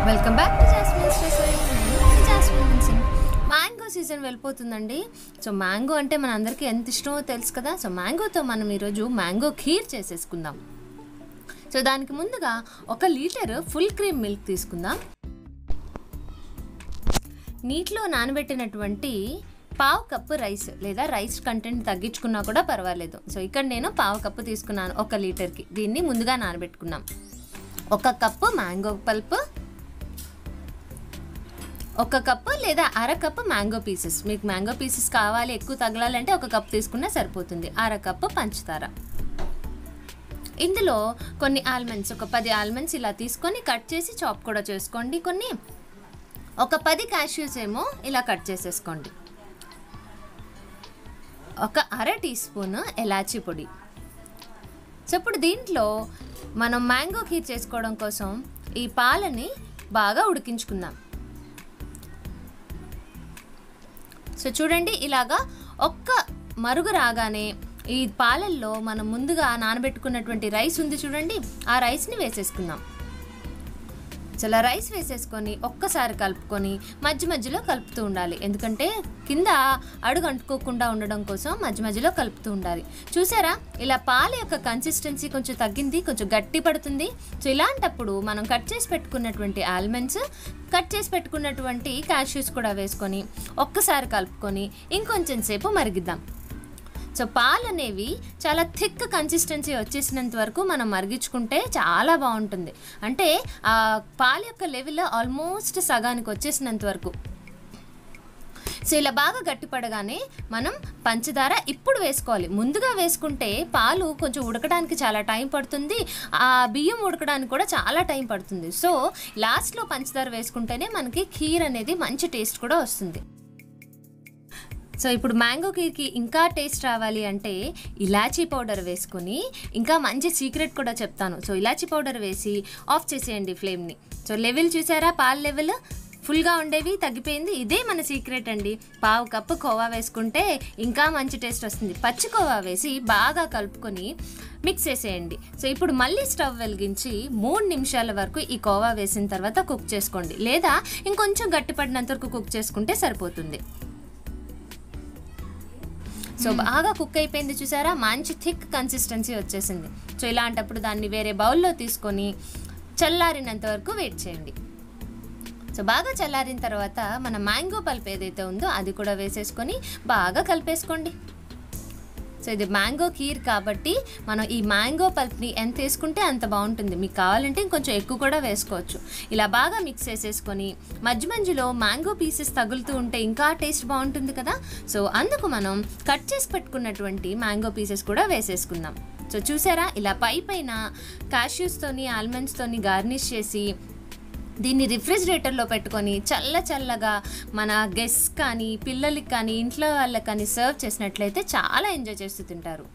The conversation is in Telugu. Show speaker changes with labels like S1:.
S1: Welcome back to Jasmine's recipe. నేను జాస్మిన్ సింగ్. మ్యాంగో సీజన్ వెళ్ళిపోతుందండి. సో మ్యాంగో అంటే మన అందరికీ ఎంత ఇష్టమో తెలుసు కదా. సో మ్యాంగోతో మనం ఈరోజు మ్యాంగో ఖీర్ చేసేసుకుందాం. సో దానికి ముందుగా 1 లీటర్ ఫుల్ క్రీమ్ మిల్క్ తీసుకుందాం. నీటిలో నానబెట్టినటువంటి 1/2 కప్పు రైస్ లేదా రైస్ కంటెంట్ తగ్గించుకున్నా కూడా పర్వాలేదు. సో ఇక్కడ నేను 1/2 కప్పు తీసుకున్నాను 1 లీటర్కి. దీన్ని ముందుగా నానబెట్టుకున్నాం. 1 కప్పు మ్యాంగో పల్ప్, 1 కప్పు లేదా 1/2 కప్పు మ్యాంగో పీసెస్. మీకు మ్యాంగో పీసెస్ కావాలి, ఎక్కువ తగలాలంటే 1 కప్పు తీసుకున్నా సరిపోతుంది. 1/2 కప్పు పంచదార. ఇందులో కొన్ని ఆల్మండ్స్, ఒక 10 ఆల్మండ్స్ ఇలా తీసుకొని కట్ చేసి చాప్ కూడా చేసుకోండి. ఒక 10 క్యాష్యూస్ ఏమో ఇలా కట్ చేసేసుకోండి. ఒక 1/2 టీ స్పూన్ ఎలాచీ పొడి. సో ఇప్పుడు దీంట్లో మనం మ్యాంగో ఖీర్ చేసుకోవడం కోసం ఈ పాలని బాగా ఉడికించుకుందాం. సో చూడండి, ఇలాగా ఒక్క మరుగు రాగానే ఈ పాలల్లో మనం ముందుగా నానబెట్టుకున్నటువంటి రైస్ ఉంది చూడండి, ఆ రైస్ని వేసేసుకుందాం. చాలా రైస్ వేసేసుకొని ఒక్కసారి కలుపుకొని మధ్య మధ్యలో కలుపుతూ ఉండాలి. ఎందుకంటే కింద అడుగు అంటుకోకుండా ఉండడం కోసం మధ్య మధ్యలో కలుపుతూ ఉండాలి. చూసారా, ఇలా పాల యొక్క కన్సిస్టెన్సీ కొంచెం తగ్గింది, కొంచెం గట్టి పడుతుంది. సో ఇలాంటప్పుడు మనం కట్ చేసి పెట్టుకున్నటువంటి ఆల్మండ్స్, కట్ చేసి పెట్టుకున్నటువంటి క్యాష్యూస్ కూడా వేసుకొని ఒక్కసారి కలుపుకొని ఇంకొంచెం సేపు మరిగిద్దాం. సో పాలు అనేవి చాలా థిక్ కన్సిస్టెన్సీ వచ్చేసినంత వరకు మనం మరిగించుకుంటే చాలా బాగుంటుంది. అంటే ఆ పాల యొక్క లెవెల్ ఆల్మోస్ట్ సగానికి వచ్చేసినంత వరకు. సో ఇలా బాగా గట్టిపడగానే మనం పంచదార ఇప్పుడు వేసుకోవాలి. ముందుగా వేసుకుంటే పాలు కొంచెం ఉడకడానికి చాలా టైం పడుతుంది, ఆ బియ్యం ఉడకడానికి కూడా చాలా టైం పడుతుంది. సో లాస్ట్లో పంచదార వేసుకుంటేనే మనకి ఖీర్ అనేది మంచి టేస్ట్ కూడా వస్తుంది. సో ఇప్పుడు మ్యాంగో ఖీర్కి ఇంకా టేస్ట్ రావాలి అంటే ఇలాచీ పౌడర్ వేసుకొని, ఇంకా మంచి సీక్రెట్ కూడా చెప్తాను. సో ఇలాచీ పౌడర్ వేసి ఆఫ్ చేసేయండి ఫ్లేమ్ని. సో లెవెల్ చూసారా, పాల లెవెల్ ఫుల్గా ఉండేవి తగ్గిపోయింది. ఇదే మన సీక్రెట్ అండి. 1/2 కప్పు కోవా వేసుకుంటే ఇంకా మంచి టేస్ట్ వస్తుంది. పచ్చి కోవా వేసి బాగా కలుపుకొని మిక్స్ చేసేయండి. సో ఇప్పుడు మళ్ళీ స్టవ్ వెలిగించి 3 నిమిషాల వరకు ఈ కోవా వేసిన తర్వాత కుక్ చేసుకోండి, లేదా ఇంకొంచెం గట్టిపడినంత వరకు కుక్ చేసుకుంటే సరిపోతుంది. సో బాగా కుక్ అయిపోయింది చూసారా, మంచి థిక్ కన్సిస్టెన్సీ వచ్చేసింది. సో ఇలాంటప్పుడు దాన్ని వేరే బౌల్లో తీసుకొని చల్లారినంత వరకు వెయిట్ చేయండి. సో బాగా చల్లారిన తర్వాత మన మ్యాంగో పల్ప్ ఏదైతే ఉందో అది కూడా వేసేసుకొని బాగా కలిపేసుకోండి. సో ఇది మ్యాంగో ఖీర్ కాబట్టి మనం ఈ మ్యాంగో పల్ప్ని ఎంత వేసుకుంటే అంత బాగుంటుంది. మీకు కావాలంటే ఇంకొంచెం ఎక్కువ కూడా వేసుకోవచ్చు. ఇలా బాగా మిక్స్ చేసేసుకొని మధ్య మధ్యలో మ్యాంగో పీసెస్ తగులుతూ ఉంటే ఇంకా టేస్ట్ బాగుంటుంది కదా. సో అందుకు మనం కట్ చేసి పెట్టుకున్నటువంటి మ్యాంగో పీసెస్ కూడా వేసేసుకుందాం. సో చూసారా, ఇలా పైన క్యాష్యూస్తోని ఆల్మండ్స్తోని గార్నిష్ చేసి దీన్ని రిఫ్రిజిరేటర్లో పెట్టుకొని చల్లగా మన గెస్ట్ కానీ పిల్లలకి కానీ ఇంట్లో వాళ్ళకి కానీ సర్వ్ చేసినట్లయితే చాలా ఎంజాయ్ చేస్తూ తింటారు.